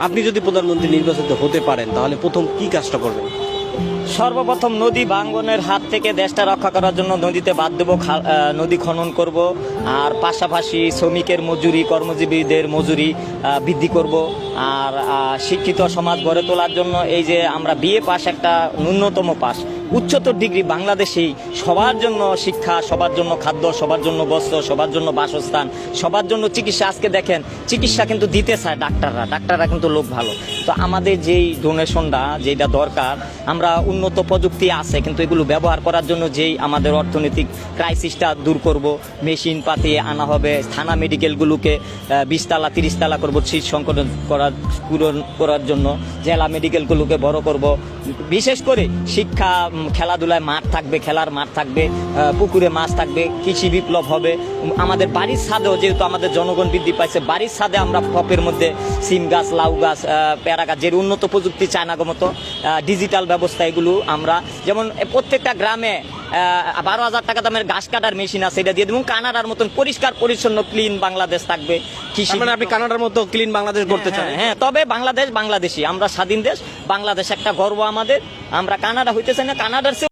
আপনি যদি প্রধানমন্ত্রী নির্বাচিত হতে পারেন তাহলে প্রথম কি কাজটা করবেন? সর্বপ্রথম নদী ভাঙ্গনের হাত থেকে দেশটা রক্ষা করার জন্য নদীতে বাঁধ দেবো, নদী খনন করব। আর পাশাপাশি শ্রমিকের মজুরি, কর্মজীবীদের মজুরি বৃদ্ধি করব। আর শিক্ষিত সমাজ গড়ে তোলার জন্য এই যে আমরা বিএ পাস, একটা ন্যূনতম পাস, উচ্চতর ডিগ্রি বাংলাদেশেই সবার জন্য শিক্ষা, সবার জন্য খাদ্য, সবার জন্য বস্ত্র, সবার জন্য বাসস্থান, সবার জন্য চিকিৎসা। আজকে দেখেন চিকিৎসা কিন্তু দিতে চায় ডাক্তাররা কিন্তু লোক ভালো। তো আমাদের যেই ডোনেশনটা যেটা দরকার, আমরা উন্নত প্রযুক্তি আছে কিন্তু এগুলো ব্যবহার করার জন্য যেই আমাদের অর্থনৈতিক ক্রাইসিসটা দূর করব, মেশিন পাতি আনা হবে, থানা মেডিকেলগুলোকে 20 তালা 30 তালা করবো, সিট সংকট পূরণ করার জন্য জেলা মেডিকেলগুলোকে বড় করব। বিশেষ করে শিক্ষা, খেলাধুলায় মাঠ থাকবে, খেলার মাঠ থাকবে, পুকুরে মাছ থাকবে, কৃষি বিপ্লব হবে। আমাদের বাড়ির ছাদেও যেহেতু আমাদের জনগণ বৃদ্ধি পাইছে, বাড়ির ছাদে আমরা টপের মধ্যে সিম গাছ, লাউ গাছ, পেয়ারা গাছ, যে উন্নত প্রযুক্তি চায়নাগো মতো ডিজিটাল ব্যবস্থা, এগুলো আমরা যেমন প্রত্যেকটা গ্রামে 12,000 টাকা দামের ঘাস কাটার মেশিন আছে, এটা দিয়ে দেবো। কানাডার মতন পরিষ্কার পরিচ্ছন্ন ক্লিন বাংলাদেশ থাকবে। কৃষি, মানে আপনি কানাডার মতো ক্লিন বাংলাদেশ করতে চান? হ্যাঁ, তবে বাংলাদেশ বাংলাদেশি, আমরা স্বাধীন দেশ, বাংলাদেশ একটা গর্ব আমাদের। আমরা কানাডা হইতে চাই না, কানাডার